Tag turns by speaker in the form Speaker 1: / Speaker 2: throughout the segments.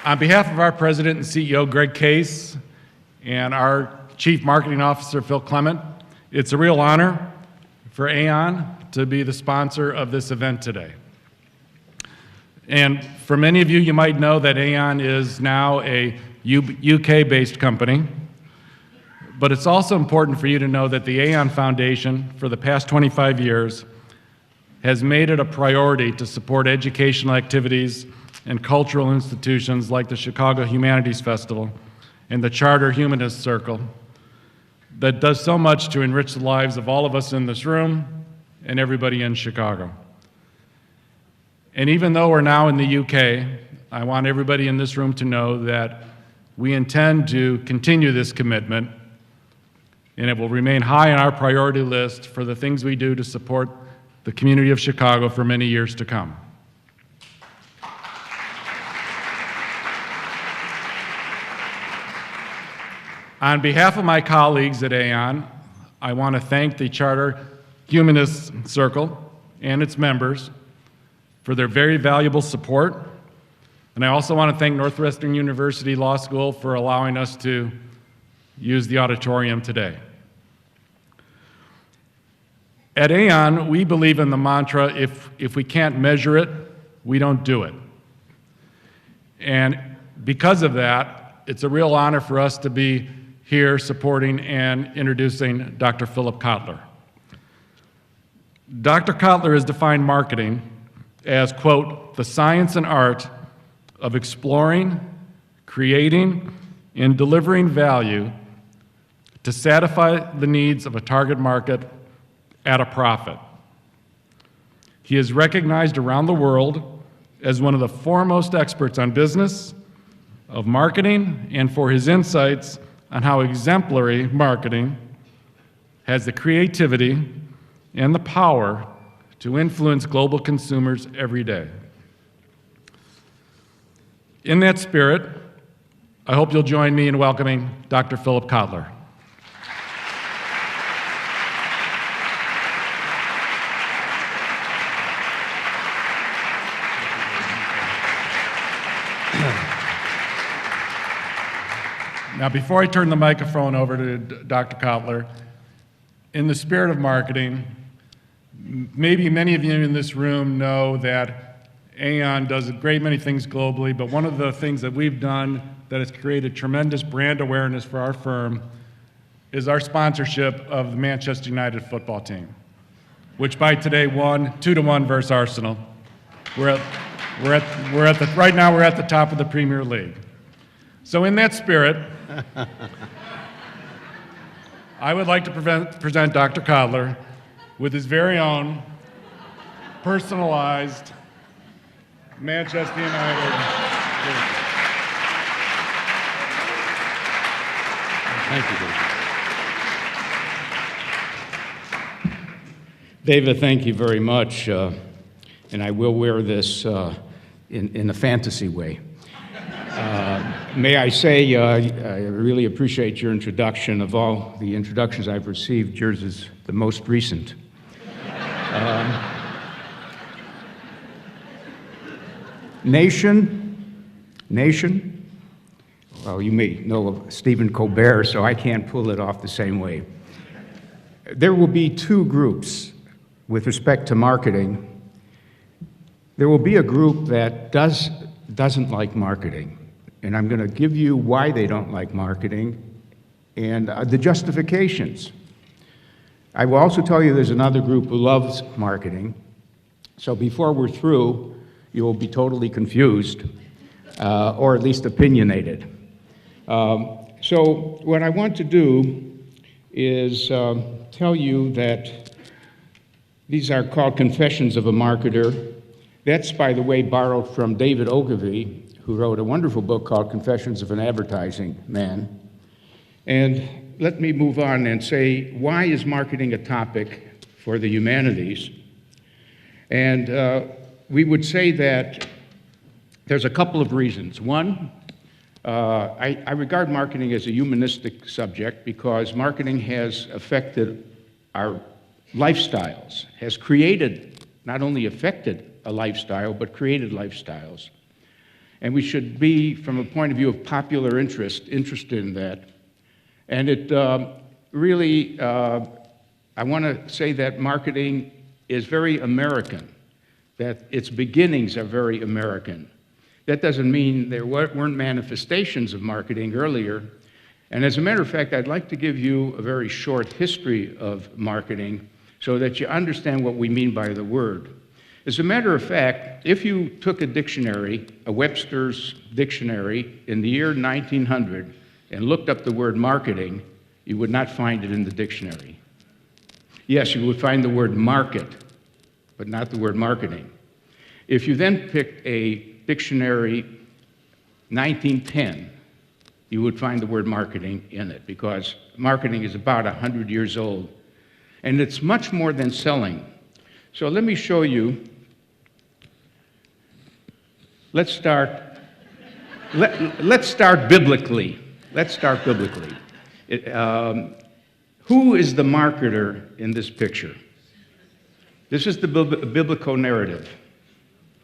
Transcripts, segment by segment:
Speaker 1: On behalf of our President and CEO, Greg Case, and our Chief Marketing Officer, Phil Clement, it's a real honor for Aon to be the sponsor of this event today. And for many of you, you might know that Aon is now a UK-based company, but it's also important for you to know that the Aon Foundation, for the past 25 years, has made it a priority to support educational activities and cultural institutions like the Chicago Humanities Festival and the Charter Humanist Circle that does so much to enrich the lives of all of us in this room and everybody in Chicago. And even though we're now in the UK, I want everybody in this room to know that we intend to continue this commitment, and it will remain high on our priority list for the things we do to support the community of Chicago for many years to come. On behalf of my colleagues at Aon, I want to thank the Charter Humanist Circle and its members for their very valuable support. And I also want to thank Northwestern University Law School for allowing us to use the auditorium today. At Aon, we believe in the mantra, if we can't measure it, we don't do it. And because of that, it's a real honor for us to be here supporting and introducing Dr. Philip Kotler. Dr. Kotler has defined marketing as, quote, the science and art of exploring, creating, and delivering value to satisfy the needs of a target market at a profit. He is recognized around the world as one of the foremost experts on business, of marketing, and for his insights on how exemplary marketing has the creativity and the power to influence global consumers every day. In that spirit, I hope you'll join me in welcoming Dr. Philip Kotler. Now, before I turn the microphone over to Dr. Kotler, in the spirit of marketing, maybe many of you in this room know that Aon does a great many things globally, but one of the things that we've done that has created tremendous brand awareness for our firm is our sponsorship of the Manchester United football team, which by today won 2-1 versus Arsenal. Right now we're at the top of the Premier League. So in that spirit, I would like to present Dr. Kotler with his very own personalized Manchester United jersey.
Speaker 2: Thank you, David, thank you very much, and I will wear this in a fantasy way. May I say, I really appreciate your introduction. Of all the introductions I've received, yours is the most recent. Nation, well, you may know of Stephen Colbert, so I can't pull it off the same way. There will be two groups with respect to marketing. There will be a group that doesn't like marketing, and I'm going to give you why they don't like marketing and the justifications. I will also tell you there's another group who loves marketing, so before we're through, you will be totally confused, or at least opinionated. So what I want to do is tell you that these are called Confessions of a Marketer. That's, by the way, borrowed from David Ogilvy, who wrote a wonderful book called Confessions of an Advertising Man. And let me move on and say, why is marketing a topic for the humanities? And we would say that there's a couple of reasons. One, I regard marketing as a humanistic subject because marketing has affected our lifestyles, has created, not only affected a lifestyle, but created lifestyles. And we should be, from a point of view of popular interest, interested in that. And it really, I want to say that marketing is very American, that its beginnings are very American. That doesn't mean there weren't manifestations of marketing earlier. And as a matter of fact, I'd like to give you a very short history of marketing so that you understand what we mean by the word. As a matter of fact, if you took a dictionary, a Webster's dictionary, in the year 1900 and looked up the word marketing, you would not find it in the dictionary. Yes, you would find the word market, but not the word marketing. If you then picked a dictionary 1910, you would find the word marketing in it, because marketing is about 100 years old. And it's much more than selling. So let me show you. Let's start biblically. Let's start biblically. Who is the marketer in this picture? This is the biblical narrative.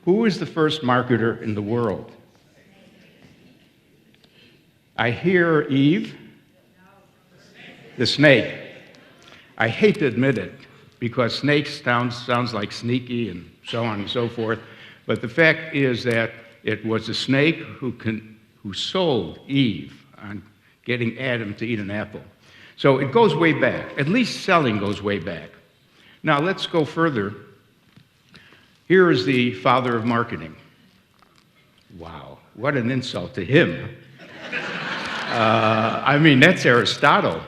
Speaker 2: Who is the first marketer in the world? I hear Eve. The snake. I hate to admit it, because snakes sounds like sneaky and so on and so forth. But the fact is that it was the snake who sold Eve on getting Adam to eat an apple. So it goes way back. At least selling goes way back. Now let's go further. Here is the father of marketing. Wow, what an insult to him. I mean, that's Aristotle.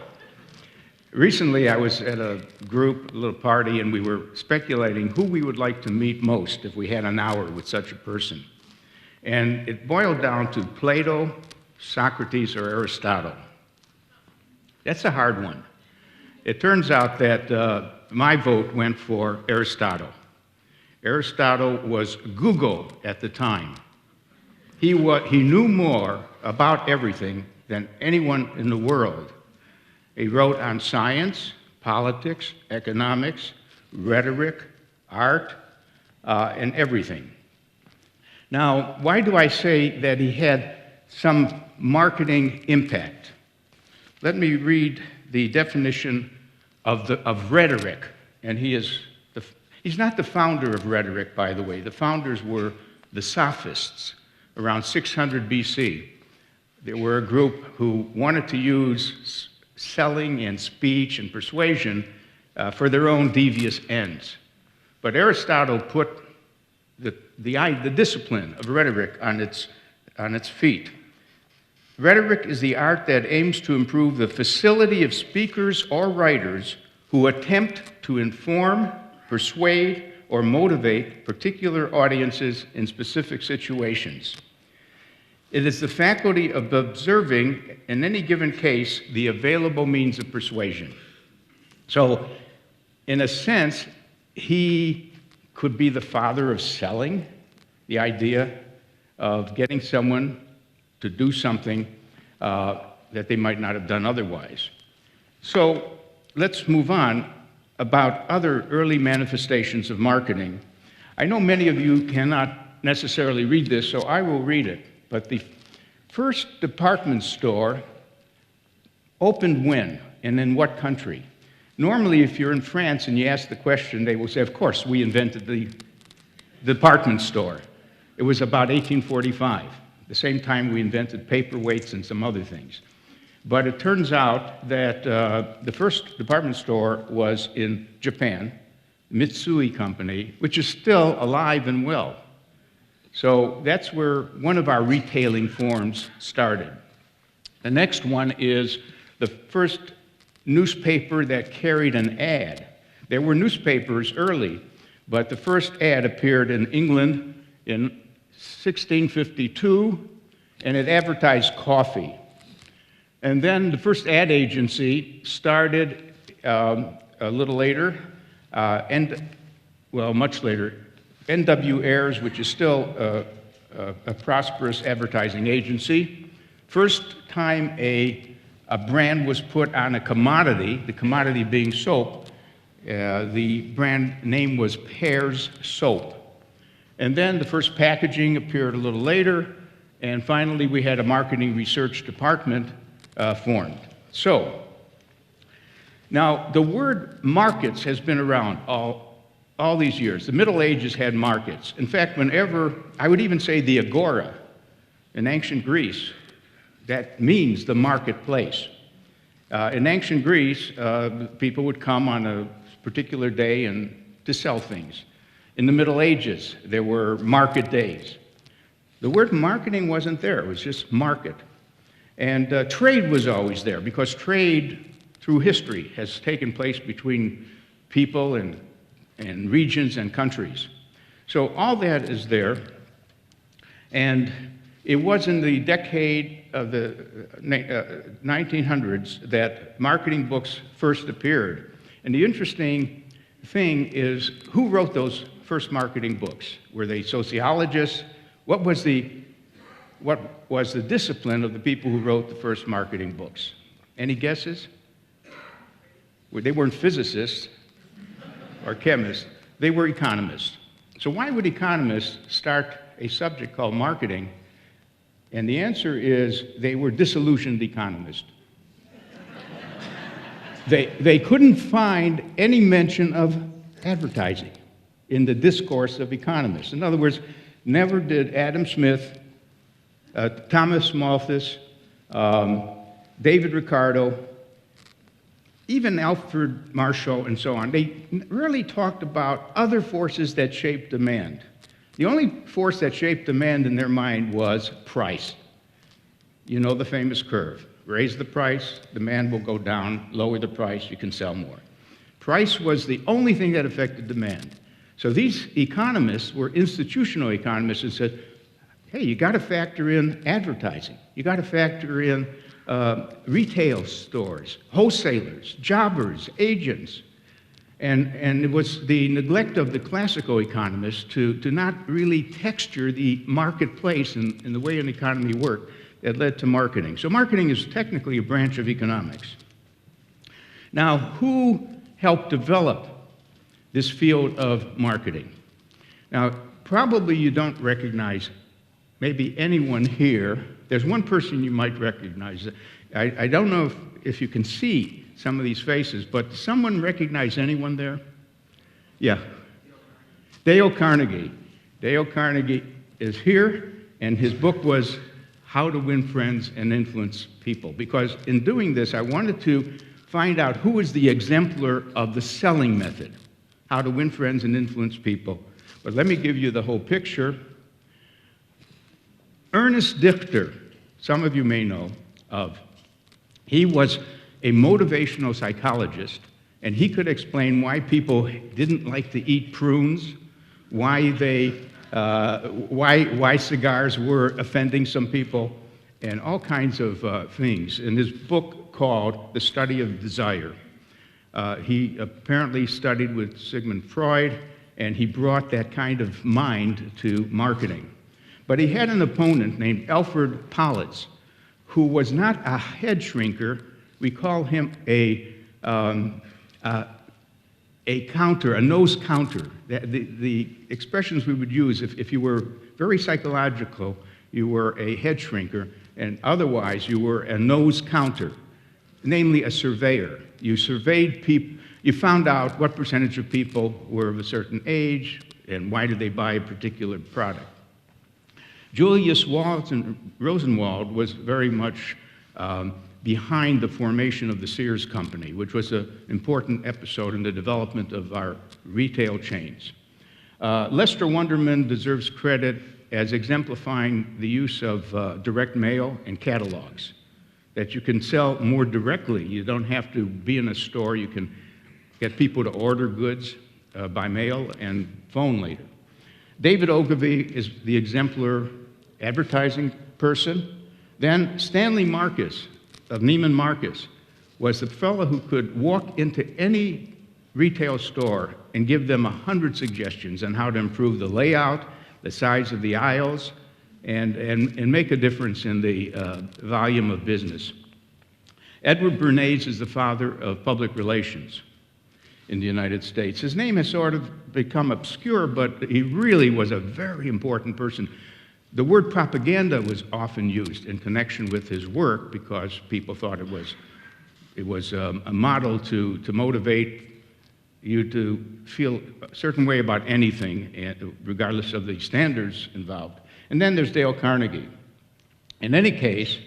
Speaker 2: Recently, I was at a group, a little party, and we were speculating who we would like to meet most if we had an hour with such a person. And it boiled down to Plato, Socrates, or Aristotle. That's a hard one. It turns out that my vote went for Aristotle. Aristotle was Google at the time. He knew more about everything than anyone in the world. He wrote on science, politics, economics, rhetoric, art, and everything. Now, why do I say that he had some marketing impact? Let me read the definition of rhetoric. And he's not the founder of rhetoric, by the way. The founders were the Sophists around 600 BC. They were a group who wanted to use selling and speech and persuasion for their own devious ends. But Aristotle put the discipline of rhetoric on its feet. Rhetoric is the art that aims to improve the facility of speakers or writers who attempt to inform, persuade, or motivate particular audiences in specific situations. It is the faculty of observing, in any given case, the available means of persuasion. So, in a sense, he could be the father of selling, the idea of getting someone to do something that they might not have done otherwise. So, let's move on about other early manifestations of marketing. I know many of you cannot necessarily read this, so I will read it. But the first department store opened when and in what country? Normally, if you're in France and you ask the question, they will say, of course, we invented the department store. It was about 1845, the same time we invented paperweights and some other things. But it turns out that the first department store was in Japan, Mitsui Company, which is still alive and well. So that's where one of our retailing forms started. The next one is the first newspaper that carried an ad. There were newspapers early, but the first ad appeared in England in 1652, and it advertised coffee. And then the first ad agency started a little later, much later, N.W. Ayers, which is still a prosperous advertising agency. First time a brand was put on a commodity, the commodity being soap, the brand name was Pear's Soap. And then the first packaging appeared a little later, And finally, we had a marketing research department formed. So, now the word markets has been around all these years. The Middle Ages had markets. In fact, whenever, I would even say the agora in ancient Greece, that means the marketplace. In ancient Greece, people would come on a particular day and to sell things. In the Middle Ages, there were market days. The word marketing wasn't there, it was just market. And trade was always there, because trade through history has taken place between people and regions and countries. So all that is there, and it was in the decade of the 1900s that marketing books first appeared. And the interesting thing is, who wrote those first marketing books? Were they sociologists? What was the discipline of the people who wrote the first marketing books? Any guesses? Well, they weren't physicists or chemists, they were economists. So why would economists start a subject called marketing? And the answer is they were disillusioned economists. They couldn't find any mention of advertising in the discourse of economists. In other words, never did Adam Smith, Thomas Malthus, David Ricardo, even Alfred Marshall and so on, they really talked about other forces that shaped demand. The only force that shaped demand in their mind was price. You know the famous curve. Raise the price, demand will go down. Lower the price, you can sell more. Price was the only thing that affected demand. So these economists were institutional economists and said, hey, you got to factor in advertising. You got to factor in retail stores, wholesalers, jobbers, agents. And it was the neglect of the classical economists to not really texture the marketplace and the way an economy worked that led to marketing. So marketing is technically a branch of economics. Now, who helped develop this field of marketing? Now, probably you don't recognize maybe anyone here. There's one person you might recognize. I don't know if you can see some of these faces, but does someone recognize anyone there? Yeah. Dale Carnegie. Dale Carnegie is here, and his book was How to Win Friends and Influence People. Because in doing this, I wanted to find out who is the exemplar of the selling method, how to win friends and influence people. But let me give you the whole picture. Ernest Dichter, some of you may know of. He was a motivational psychologist, and he could explain why people didn't like to eat prunes, why cigars were offending some people, and all kinds of things. In his book called The Study of Desire, he apparently studied with Sigmund Freud, and he brought that kind of mind to marketing. But he had an opponent named Alfred Pollitz, who was not a head shrinker. We call him a counter, a nose counter. The expressions we would use, if you were very psychological, you were a head shrinker, and otherwise you were a nose counter, namely a surveyor. You surveyed people, you found out what percentage of people were of a certain age, and why did they buy a particular product. Julius Rosenwald was very much behind the formation of the Sears Company, which was an important episode in the development of our retail chains. Lester Wunderman deserves credit as exemplifying the use of direct mail and catalogs, that you can sell more directly. You don't have to be in a store. You can get people to order goods by mail and phone later. David Ogilvy is the exemplar advertising person. Then Stanley Marcus of Neiman Marcus was the fellow who could walk into any retail store and give them 100 suggestions on how to improve the layout, the size of the aisles, and make a difference in the volume of business. Edward Bernays is the father of public relations in the United States. His name has sort of become obscure, but he really was a very important person. The word propaganda was often used in connection with his work because people thought it was a model to motivate you to feel a certain way about anything, regardless of the standards involved. And then there's Dale Carnegie. In any case,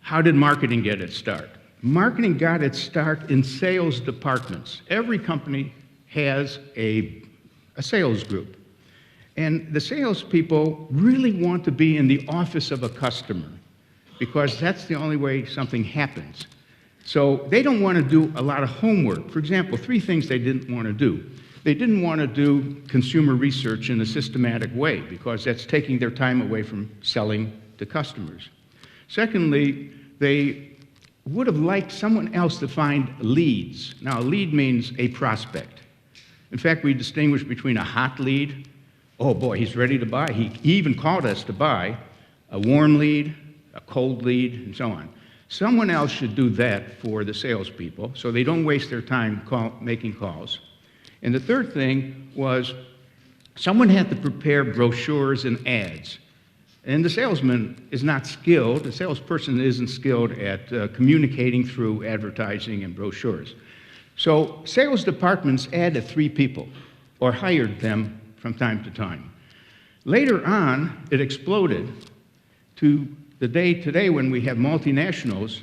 Speaker 2: how did marketing get its start? Marketing got its start in sales departments. Every company has a sales group. And the salespeople really want to be in the office of a customer because that's the only way something happens. So they don't want to do a lot of homework. For example, 3 things they didn't want to do. They didn't want to do consumer research in a systematic way because that's taking their time away from selling to customers. Secondly, they would have liked someone else to find leads. Now, a lead means a prospect. In fact, we distinguish between a hot lead, oh boy, he's ready to buy. He even called us to buy, a warm lead, a cold lead, and so on. Someone else should do that for the salespeople so they don't waste their time making calls. And the third thing was someone had to prepare brochures and ads. And the salesman is not skilled, the salesperson isn't skilled at communicating through advertising and brochures. So sales departments added 3 people or hired them from time to time. Later on, it exploded to the day today when we have multinationals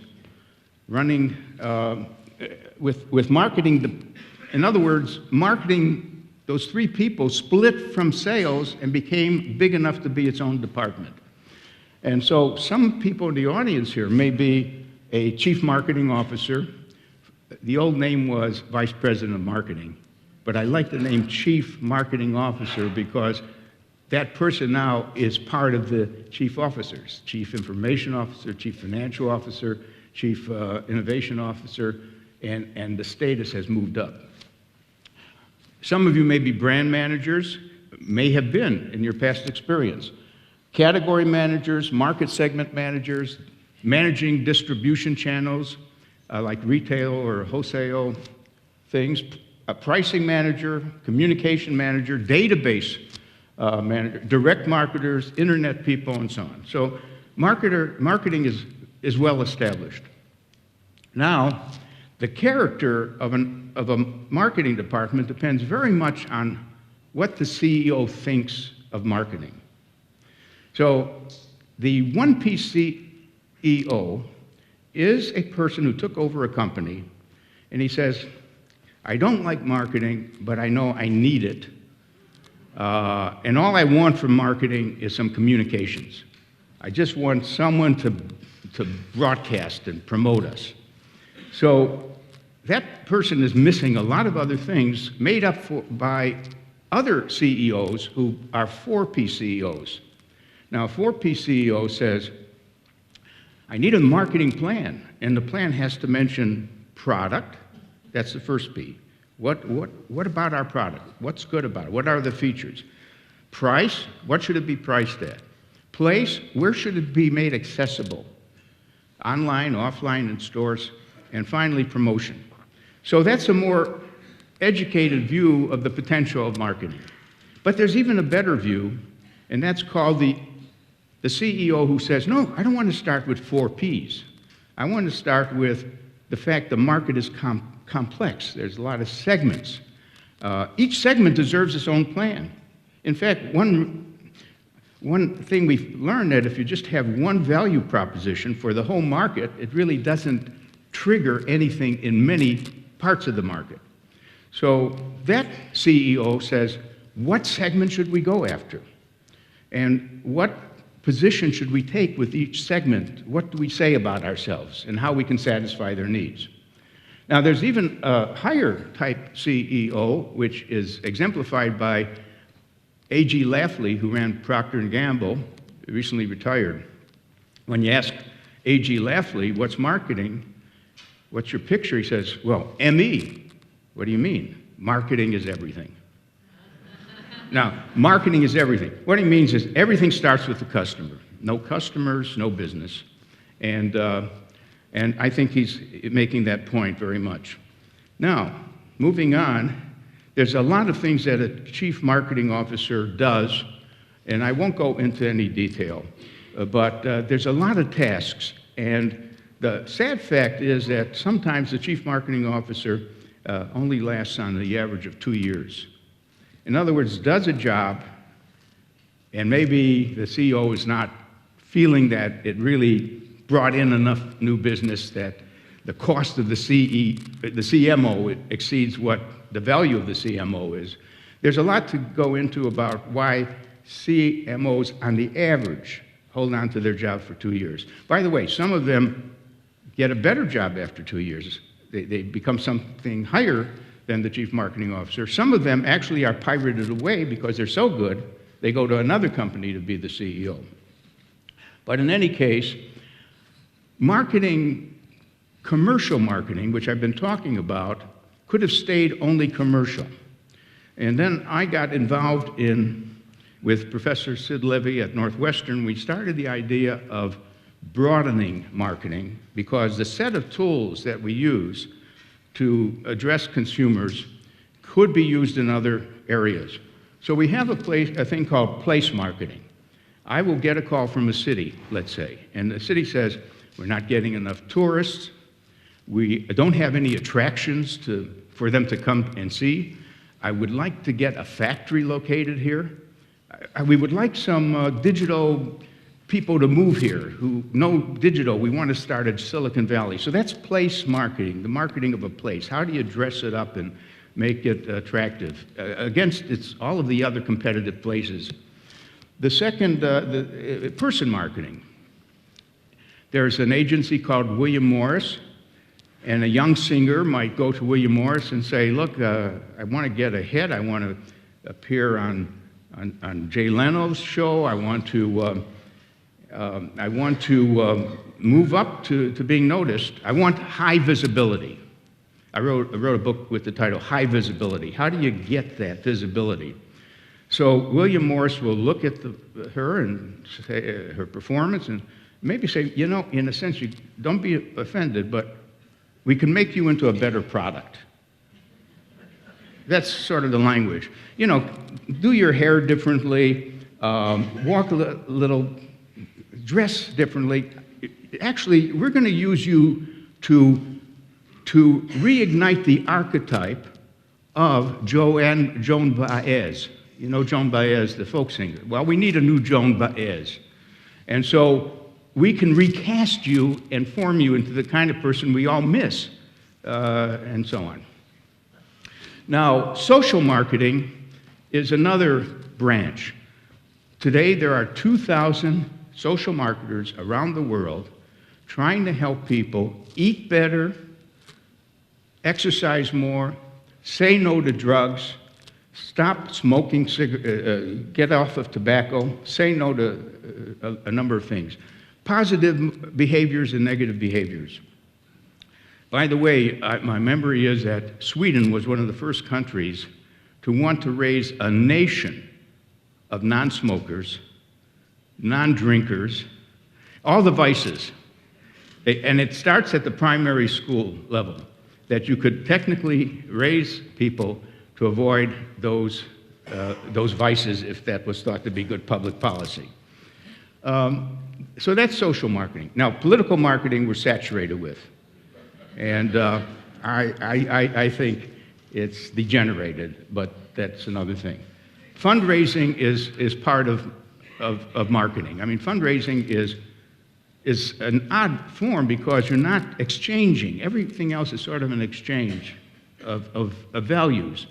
Speaker 2: running with marketing. In other words, marketing, those 3 people split from sales and became big enough to be its own department. And so some people in the audience here may be a chief marketing officer. The old name was vice president of marketing, but I like the name chief marketing officer because that person now is part of the chief officers, chief information officer, chief financial officer, chief innovation officer, and the status has moved up. Some of you may be brand managers, may have been in your past experience. Category managers, market segment managers, managing distribution channels like retail or wholesale things, a pricing manager, communication manager, database manager, direct marketers, internet people, and so on. So marketing is well established. Now, the character of a marketing department depends very much on what the CEO thinks of marketing. So the one-piece CEO is a person who took over a company, and he says, I don't like marketing, but I know I need it. And all I want from marketing is some communications. I just want someone to broadcast and promote us. So that person is missing a lot of other things made up by other CEOs who are 4-piece CEOs. Now, a 4-piece CEO says, I need a marketing plan, and the plan has to mention product. That's the first P. What about our product? What's good about it? What are the features? Price, what should it be priced at? Place, where should it be made accessible? Online, offline, in stores. And finally, promotion. So that's a more educated view of the potential of marketing. But there's even a better view, and that's called the CEO who says, no, I don't want to start with 4 Ps. I want to start with the fact the market is complex. There's a lot of segments. Each segment deserves its own plan. In fact, one thing we've learned that if you just have one value proposition for the whole market, it really doesn't trigger anything in many parts of the market. So that CEO says, what segment should we go after? And what position should we take with each segment? What do we say about ourselves and how we can satisfy their needs? Now, there's even a higher type CEO, which is exemplified by A.G. Lafley, who ran Procter & Gamble, recently retired. When you ask A.G. Lafley, what's marketing? What's your picture? He says, well, M.E. What do you mean? Marketing is everything. Now, marketing is everything. What he means is everything starts with the customer. No customers, no business. And I think he's making that point very much. Now, moving on, there's a lot of things that a chief marketing officer does And I won't go into any detail, but there's a lot of tasks. And the sad fact is that sometimes the chief marketing officer only lasts on the average of 2 years. In other words, does a job, and maybe the CEO is not feeling that it really brought in enough new business that the cost of the CMO exceeds what the value of the CMO is. There's a lot to go into about why CMOs, on the average, hold on to their job for 2 years. By the way, some of them get a better job after 2 years. They become something higher than the chief marketing officer. Some of them actually are pirated away because they're so good, they go to another company to be the CEO. But in any case, marketing, commercial marketing, which I've been talking about, could have stayed only commercial. And then I got involved with Professor Sid Levy at Northwestern. We started the idea of broadening marketing because the set of tools that we use to address consumers could be used in other areas. So we have a thing called place marketing. I will get a call from a city, let's say, and the city says, we're not getting enough tourists, we don't have any attractions for them to come and see. I would like to get a factory located here. We would like some digital people to move here who know digital. We want to start at Silicon Valley. So that's place marketing, the marketing of a place. How do you dress it up and make it attractive against all of the other competitive places? The second, the person marketing. There's an agency called William Morris, and a young singer might go to William Morris and say, look, I want to get a hit. I want to appear on Jay Leno's show. I want to move up to being noticed. I want high visibility. I wrote a book with the title High Visibility. How do you get that visibility? So William Morris will look at her and say her performance and maybe say, you know, in a sense, you don't be offended, but we can make you into a better product. That's sort of the language. You know, do your hair differently, walk a little, dress differently. Actually, we're going to use you to reignite the archetype of Joan Baez. You know Joan Baez, the folk singer. Well, we need a new Joan Baez. And so we can recast you and form you into the kind of person we all miss, and so on. Now, social marketing is another branch. Today, there are 2,000 social marketers around the world trying to help people eat better, exercise more, say no to drugs, stop smoking, get off of tobacco, say no to a number of things. Positive behaviors and negative behaviors. By the way, my memory is that Sweden was one of the first countries to want to raise a nation of non-smokers, non-drinkers, all the vices. And it starts at the primary school level, that you could technically raise people to avoid those vices if that was thought to be good public policy. So that's social marketing. Now, political marketing we're saturated with. And I think it's degenerated, but that's another thing. Fundraising is part of marketing. I mean, fundraising is an odd form because you're not exchanging. Everything else is sort of an exchange of values.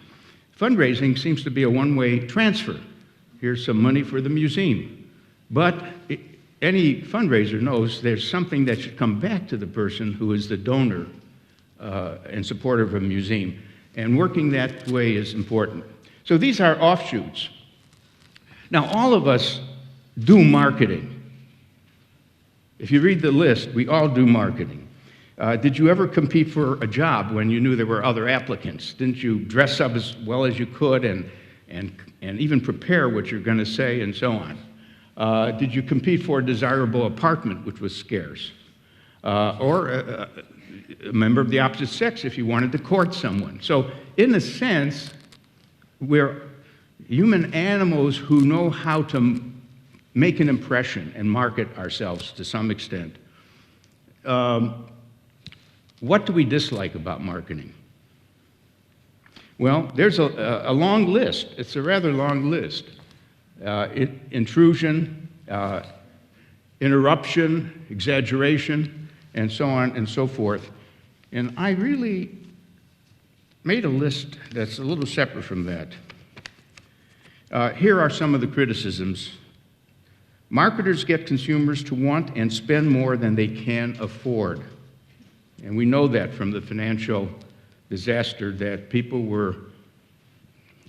Speaker 2: Fundraising seems to be a one-way transfer. Here's some money for the museum. But any fundraiser knows there's something that should come back to the person who is the donor and supporter of a museum. And working that way is important. So these are offshoots. Now, all of us do marketing. If you read the list, we all do marketing. Did you ever compete for a job when you knew there were other applicants? Didn't you dress up as well as you could and even prepare what you're going to say and so on? Did you compete for a desirable apartment, which was scarce? Or a member of the opposite sex if you wanted to court someone? So in a sense, human animals who know how to make an impression and market ourselves to some extent. What do we dislike about marketing? Well, there's a long list. It's a rather long list. Intrusion, interruption, exaggeration, and so on and so forth. And I really made a list that's a little separate from that. Here are some of the criticisms. Marketers get consumers to want and spend more than they can afford. And we know that from the financial disaster, that people were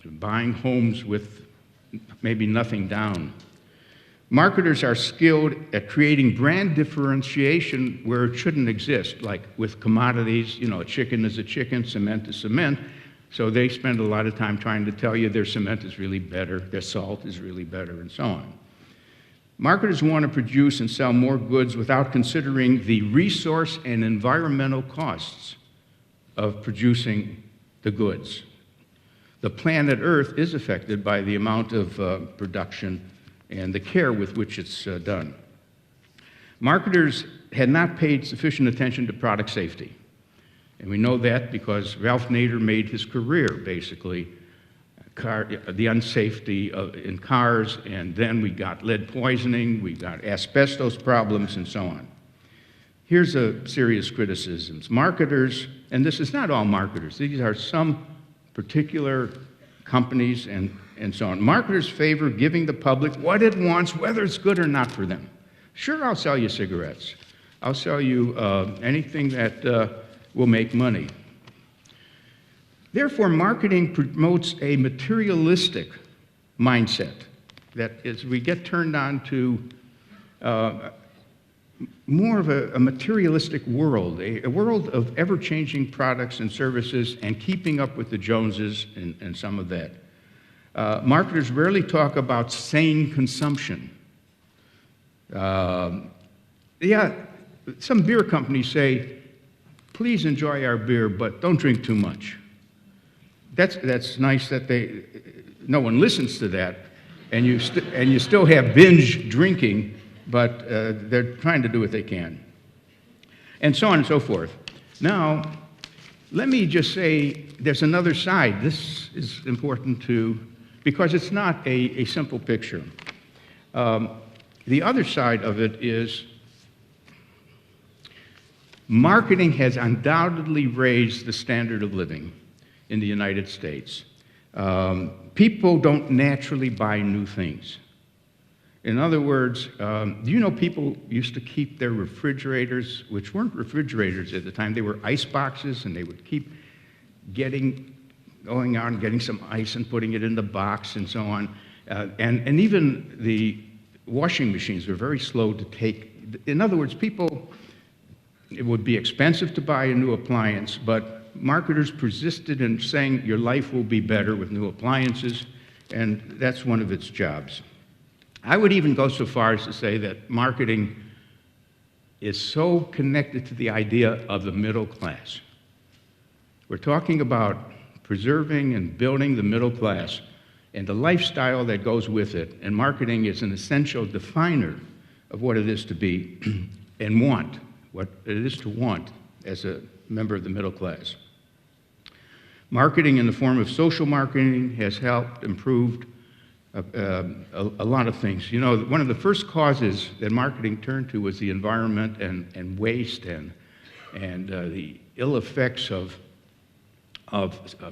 Speaker 2: buying homes with maybe nothing down. Marketers are skilled at creating brand differentiation where it shouldn't exist, like with commodities, you know, a chicken is a chicken, cement is cement. So they spend a lot of time trying to tell you their cement is really better, their salt is really better, and so on. Marketers want to produce and sell more goods without considering the resource and environmental costs of producing the goods. The planet Earth is affected by the amount of production and the care with which it's done. Marketers had not paid sufficient attention to product safety. And we know that because Ralph Nader made his career, basically, the unsafety in cars, and then we got lead poisoning, we got asbestos problems, and so on. Here's a serious criticisms. Marketers, and this is not all marketers, these are some particular companies and so on. Marketers favor giving the public what it wants, whether it's good or not for them. Sure, I'll sell you cigarettes. I'll sell you anything that will make money. Therefore, marketing promotes a materialistic mindset. That is, we get turned on to more of a materialistic world, a world of ever-changing products and services and keeping up with the Joneses and some of that. Marketers rarely talk about sane consumption. Yeah, some beer companies say, please enjoy our beer, but don't drink too much. That's nice that no one listens to that, and you still have binge drinking, but they're trying to do what they can, and so on and so forth. Now, let me just say there's another side. This is important too, because it's not a simple picture. The other side of it is marketing has undoubtedly raised the standard of living in the United States. People don't naturally buy new things. In other words, do you know people used to keep their refrigerators, which weren't refrigerators at the time, they were ice boxes, and they would keep going out and getting some ice and putting it in the box and so on. And even the washing machines were very slow to take. In other words, it would be expensive to buy a new appliance, but marketers persisted in saying your life will be better with new appliances, and that's one of its jobs. I would even go so far as to say that marketing is so connected to the idea of the middle class. We're talking about preserving and building the middle class and the lifestyle that goes with it, and marketing is an essential definer of what it is to be and want, what it is to want as a member of the middle class. Marketing in the form of social marketing has helped improve a lot of things. You know, one of the first causes that marketing turned to was the environment and waste and the ill effects of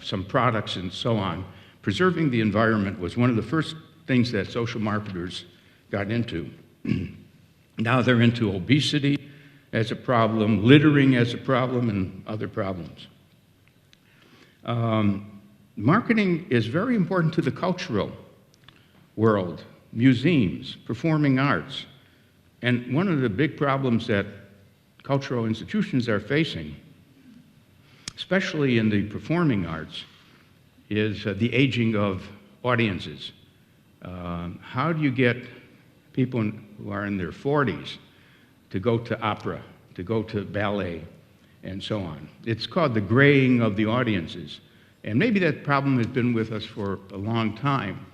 Speaker 2: some products and so on. Preserving the environment was one of the first things that social marketers got into. Now they're into obesity as a problem, littering as a problem, and other problems. Marketing is very important to the cultural world, museums, performing arts. And one of the big problems that cultural institutions are facing, especially in the performing arts, is the aging of audiences. How do you get people who are in their 40s to go to opera, to go to ballet, and so on? It's called the graying of the audiences. And maybe that problem has been with us for a long time.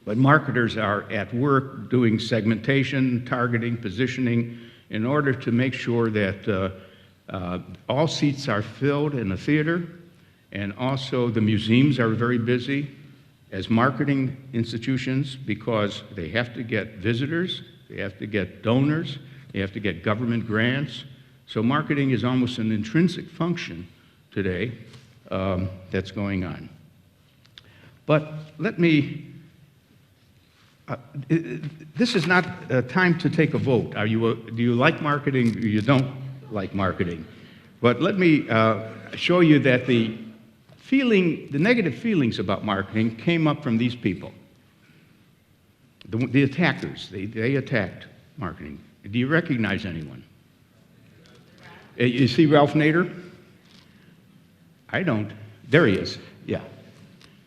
Speaker 2: But marketers are at work doing segmentation, targeting, positioning, in order to make sure that all seats are filled in the theater, and also the museums are very busy as marketing institutions because they have to get visitors, they have to get donors, they have to get government grants. So marketing is almost an intrinsic function today that's going on. But let me, this is not a time to take a vote. Do you like marketing or you don't like marketing? But let me show you that the negative feelings about marketing came up from these people. The attackers, they attacked marketing. Do you recognize anyone? You see Ralph Nader? I don't. There he is, yeah.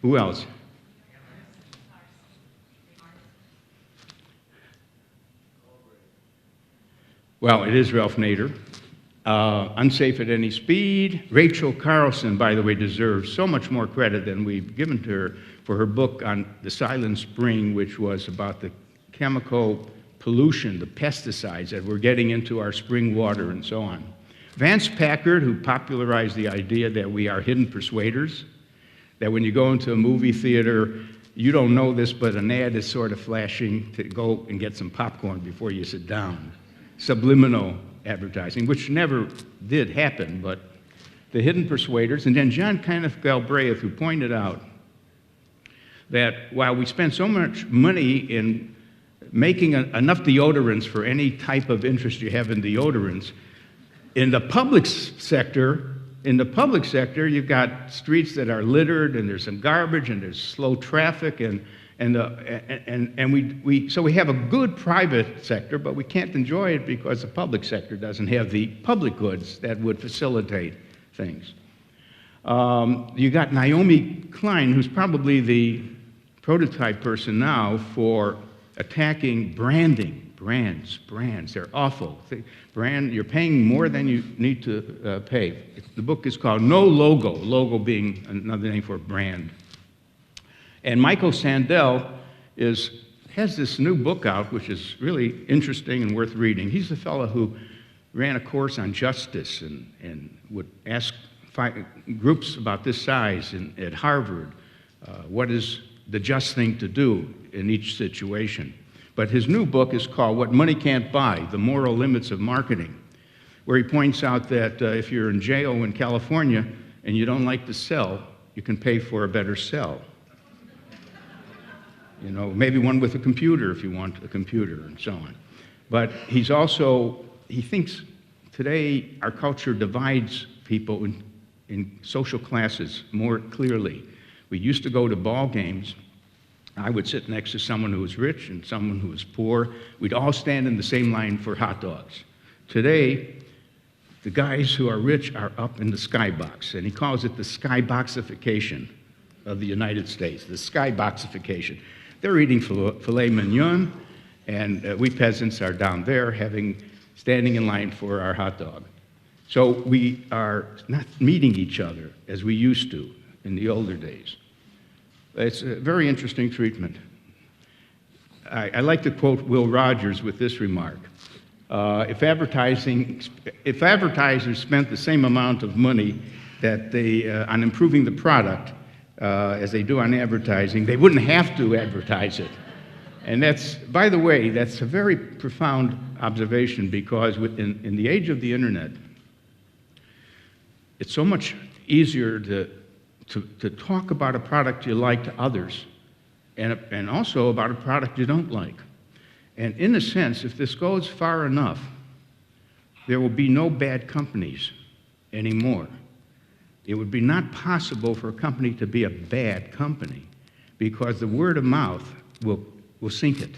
Speaker 2: Who else? Well, it is Ralph Nader. Unsafe at Any Speed. Rachel Carlson, by the way, deserves so much more credit than we've given to her for her book on the Silent Spring, which was about the chemical pollution, the pesticides that we're getting into our spring water and so on. Vance Packard, who popularized the idea that we are hidden persuaders, that when you go into a movie theater, you don't know this, but an ad is sort of flashing to go and get some popcorn before you sit down. Subliminal advertising, which never did happen, but the hidden persuaders. And then John Kenneth Galbraith, who pointed out that while we spend so much money in making enough deodorants for any type of interest you have in deodorants, in the public sector, you've got streets that are littered, and there's some garbage, and there's slow traffic, so we have a good private sector, but we can't enjoy it because the public sector doesn't have the public goods that would facilitate things. You got Naomi Klein, who's probably the prototype person now for attacking branding. Brands, they're awful. You're paying more than you need to pay. The book is called No Logo, logo being another name for brand. And Michael Sandel has this new book out, which is really interesting and worth reading. He's the fellow who ran a course on justice and would ask groups about this size at Harvard, what is the just thing to do in each situation. But his new book is called What Money Can't Buy, The Moral Limits of Marketing, where he points out that if you're in jail in California and you don't like to sell, you can pay for a better sell. You know, maybe one with a computer if you want a computer and so on. But he thinks today our culture divides people in social classes more clearly. We used to go to ball games. I would sit next to someone who was rich and someone who was poor. We'd all stand in the same line for hot dogs. Today, the guys who are rich are up in the skybox, and he calls it the skyboxification of the United States, the skyboxification. They're eating filet mignon, and we peasants are down there standing in line for our hot dog. So we are not meeting each other as we used to in the older days. It's a very interesting treatment. I like to quote Will Rogers with this remark. If advertisers spent the same amount of money that on improving the product as they do on advertising, they wouldn't have to advertise it. And by the way, that's a very profound observation because in the age of the internet, it's so much easier to talk about a product you like to others and also about a product you don't like. And in a sense, if this goes far enough, there will be no bad companies anymore. It would be not possible for a company to be a bad company because the word of mouth will sink it.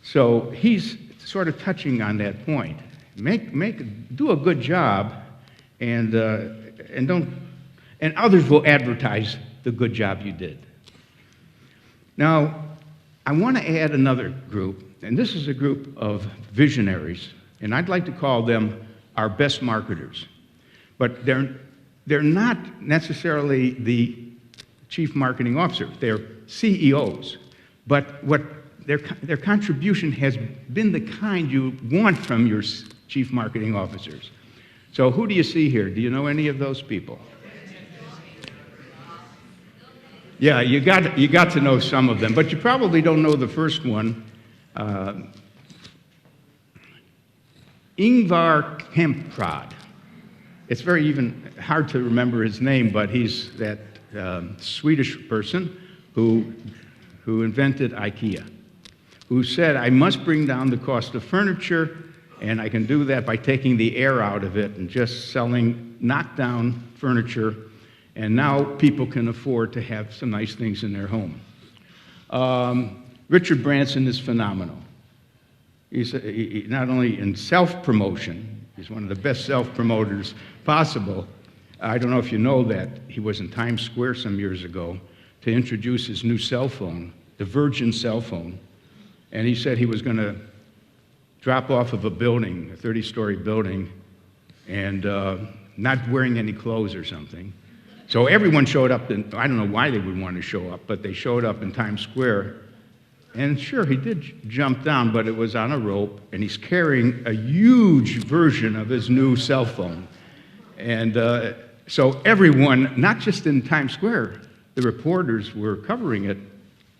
Speaker 2: So he's sort of touching on that point. Do a good job, and others will advertise the good job you did. Now, I want to add another group, and this is a group of visionaries, and I'd like to call them our best marketers. But they're not necessarily the chief marketing officer. They're CEOs, but what their contribution has been the kind you want from your chief marketing officers. So who do you see here? Do you know any of those people? Yeah, you got to know some of them, but you probably don't know the first one. Ingvar Kamprad. It's very even hard to remember his name, but he's that Swedish person who invented IKEA, who said, I must bring down the cost of furniture, and I can do that by taking the air out of it and just selling knockdown furniture, and now people can afford to have some nice things in their home. Richard Branson is phenomenal. He's not only in self-promotion, he's one of the best self-promoters possible. I don't know if you know that he was in Times Square some years ago to introduce his new cell phone, the Virgin cell phone, and he said he was going to drop off of a building, a 30-story building, and not wearing any clothes or something. So everyone showed up, and I don't know why they would want to show up, but they showed up in Times Square. And sure, he did jump down, but it was on a rope, and he's carrying a huge version of his new cell phone. And so everyone, not just in Times Square, the reporters were covering it,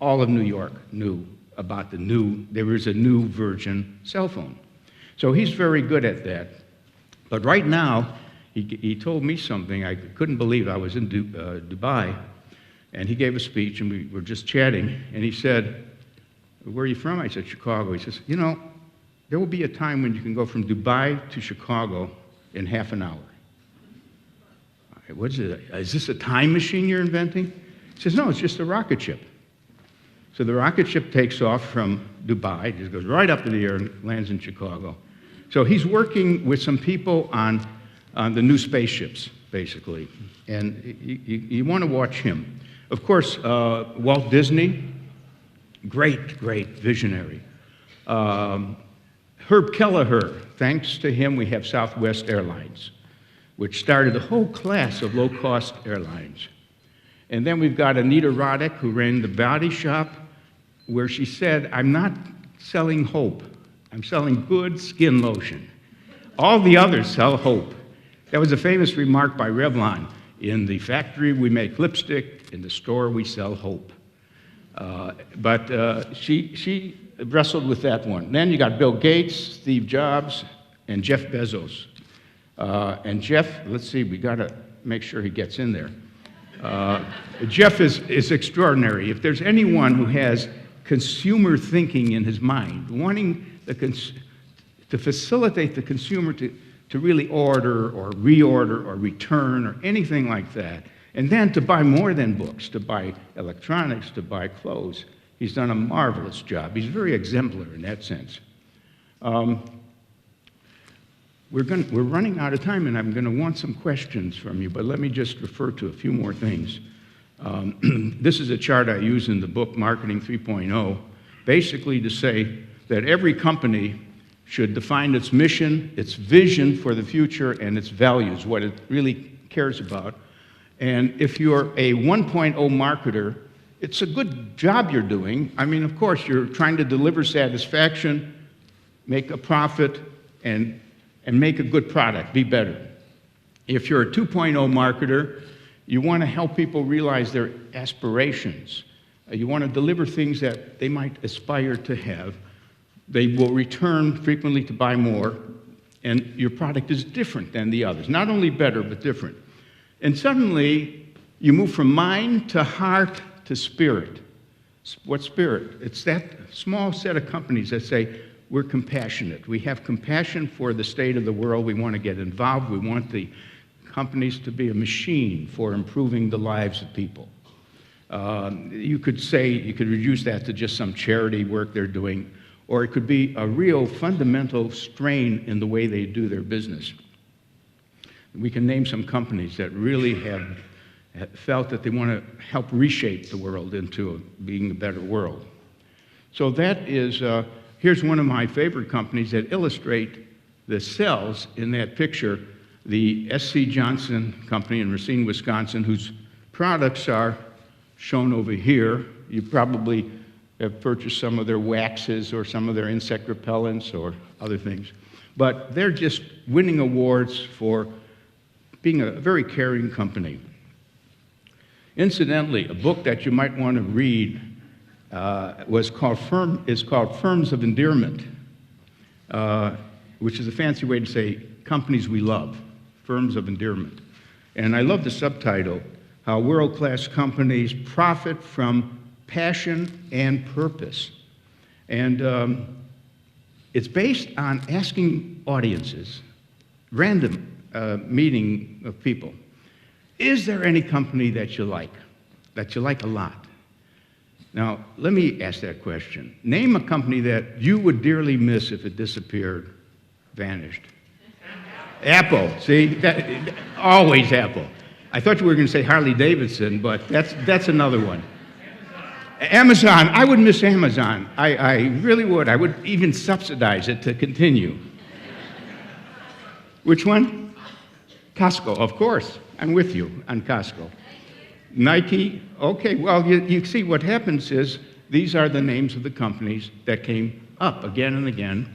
Speaker 2: all of New York knew about there was a new Virgin cell phone. So he's very good at that. But right now, he told me something I couldn't believe. I was in Dubai, and he gave a speech, and we were just chatting, and he said, where are you from? I said, Chicago. He says, you know, there will be a time when you can go from Dubai to Chicago in half an hour. What is it? Is this a time machine you're inventing? He says, no, it's just a rocket ship. So the rocket ship takes off from Dubai, just goes right up in the air and lands in Chicago. So he's working with some people on the new spaceships, basically. And you want to watch him. Of course, Walt Disney, great visionary. Herb Kelleher, thanks to him, we have Southwest Airlines, which started a whole class of low-cost airlines. And then we've got Anita Roddick, who ran the Body Shop, where she said, I'm not selling hope. I'm selling good skin lotion. All the others sell hope. That was a famous remark by Revlon. In the factory, we make lipstick. In the store, we sell hope. But she wrestled with that one. Then you got Bill Gates, Steve Jobs, and Jeff Bezos. And Jeff, let's see, we got to make sure he gets in there. Jeff is extraordinary. If there's anyone who has consumer thinking in his mind, wanting to facilitate the consumer to really order or reorder or return or anything like that, and then to buy more than books, to buy electronics, to buy clothes, he's done a marvelous job. He's very exemplary in that sense. We're running out of time, and I'm going to want some questions from you, but let me just refer to a few more things. This is a chart I use in the book Marketing 3.0, basically to say that every company should define its mission, its vision for the future, and its values, what it really cares about. And if you're a 1.0 marketer, it's a good job you're doing. I mean, of course, you're trying to deliver satisfaction, make a profit, and make a good product, be better. If you're a 2.0 marketer, you want to help people realize their aspirations. You want to deliver things that they might aspire to have. They will return frequently to buy more, and your product is different than the others. Not only better, but different. And suddenly, you move from mind to heart to spirit. What spirit? It's that small set of companies that say, we're compassionate. We have compassion for the state of the world. We want to get involved. We want the companies to be a machine for improving the lives of people. You could reduce that to just some charity work they're doing, or it could be a real fundamental strain in the way they do their business. We can name some companies that really have felt that they want to help reshape the world into being a better world. So that is, here's one of my favorite companies that illustrate the cells in that picture, the S.C. Johnson Company in Racine, Wisconsin, whose products are shown over here. You probably have purchased some of their waxes or some of their insect repellents or other things. But they're just winning awards for being a very caring company. Incidentally, a book that you might want to read is called Firms of Endearment, which is a fancy way to say companies we love, Firms of Endearment. And I love the subtitle, How World-Class Companies Profit from Passion and Purpose. And it's based on asking audiences, random meeting of people, is there any company that you like a lot? Now, let me ask that question. Name a company that you would dearly miss if it disappeared, vanished. Apple, see? Always Apple. I thought you were going to say Harley-Davidson, but that's another one. Amazon, I would miss Amazon. I really would. I would even subsidize it to continue. Which one? Costco, of course. I'm with you on Costco. Nike, okay, well, you see what happens is these are the names of the companies that came up again and again.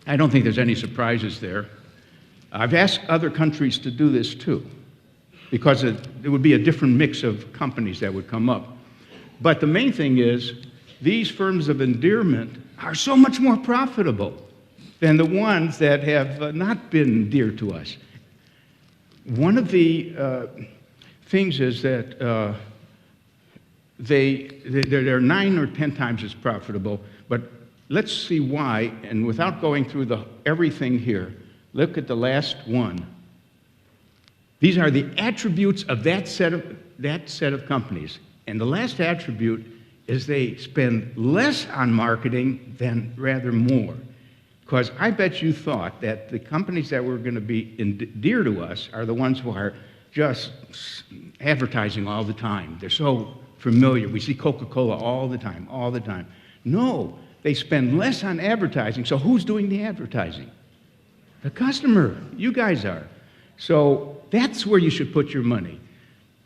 Speaker 2: I don't think there's any surprises there. I've asked other countries to do this too, because there would be a different mix of companies that would come up. But the main thing is, these firms of endearment are so much more profitable than the ones that have not been dear to us. One of the things is that they're 9 or 10 times as profitable, but let's see why, and without going through everything here, look at the last one. These are the attributes of that set of companies. And the last attribute is they spend less on marketing than rather more. Because I bet you thought that the companies that were going to be dear to us are the ones who are just advertising all the time. They're so familiar. We see Coca-Cola all the time, all the time. No, they spend less on advertising. So who's doing the advertising? The customer. You guys are. So that's where you should put your money.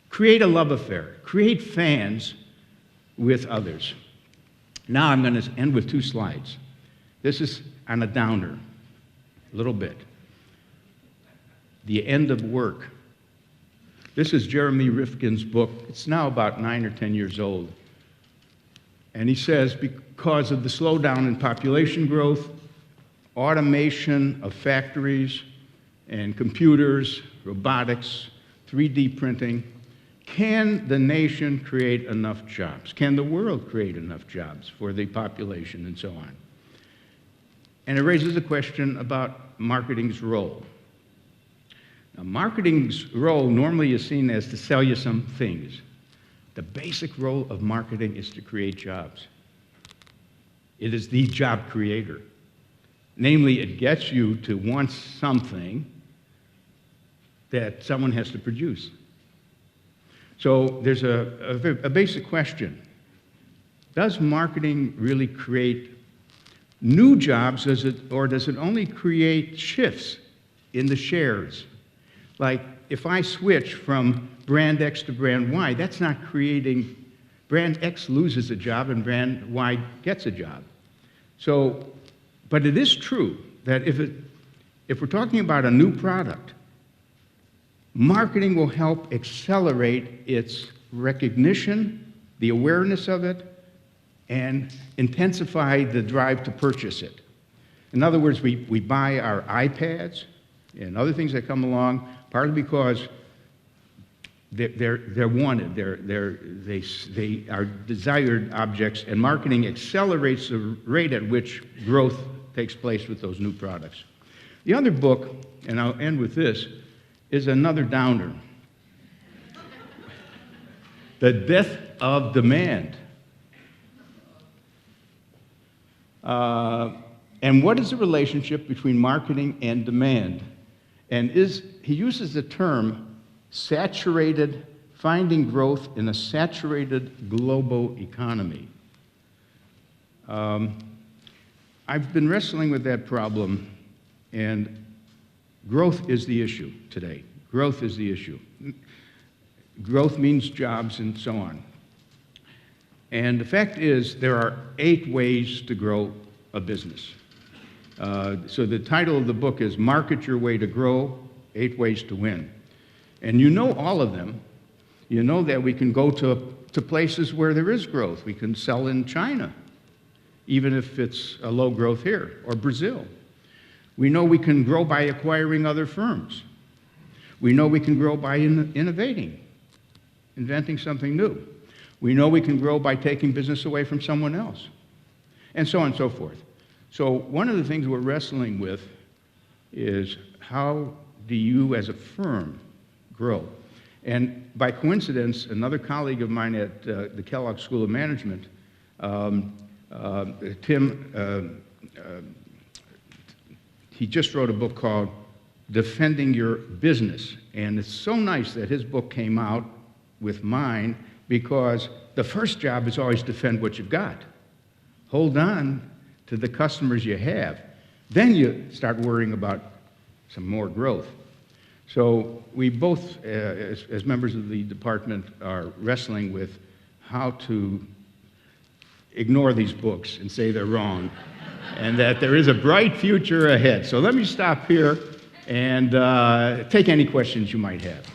Speaker 2: Create a love affair. Create fans with others. Now I'm going to end with 2 slides. This is on a downer, a little bit. The End of Work. This is Jeremy Rifkin's book. It's now about 9 or 10 years old. And he says, because of the slowdown in population growth, automation of factories and computers, robotics, 3D printing, can the nation create enough jobs? Can the world create enough jobs for the population and so on? And it raises a question about marketing's role. Now, marketing's role normally is seen as to sell you some things. The basic role of marketing is to create jobs. It is the job creator. Namely, it gets you to want something that someone has to produce. So there's a basic question. Does marketing really create new jobs, or does it only create shifts in the shares? Like, if I switch from brand X to brand Y, that's not creating, brand X loses a job and brand Y gets a job. So, but it is true that if we're talking about a new product, marketing will help accelerate its recognition, the awareness of it, and intensify the drive to purchase it. In other words, we buy our iPads and other things that come along, partly because they're wanted, they are desired objects, and marketing accelerates the rate at which growth takes place with those new products. The other book, and I'll end with this, is another downer. The Death of Demand. And what is the relationship between marketing and demand? And he uses the term saturated, finding growth in a saturated global economy. I've been wrestling with that problem, and growth is the issue today. Growth is the issue. Growth means jobs and so on. And the fact is, there are 8 ways to grow a business. So the title of the book is Market Your Way to Grow, 8 Ways to Win. And you know all of them. You know that we can go to places where there is growth. We can sell in China, even if it's a low growth here, or Brazil. We know we can grow by acquiring other firms. We know we can grow by innovating, inventing something new. We know we can grow by taking business away from someone else, and so on and so forth. So one of the things we're wrestling with is how do you as a firm grow? And by coincidence, another colleague of mine at the Kellogg School of Management, Tim, he just wrote a book called Defending Your Business. And it's so nice that his book came out with mine, because the first job is always defend what you've got. Hold on to the customers you have. Then you start worrying about some more growth. So we both, as members of the department, are wrestling with how to ignore these books and say they're wrong, and that there is a bright future ahead. So let me stop here and take any questions you might have.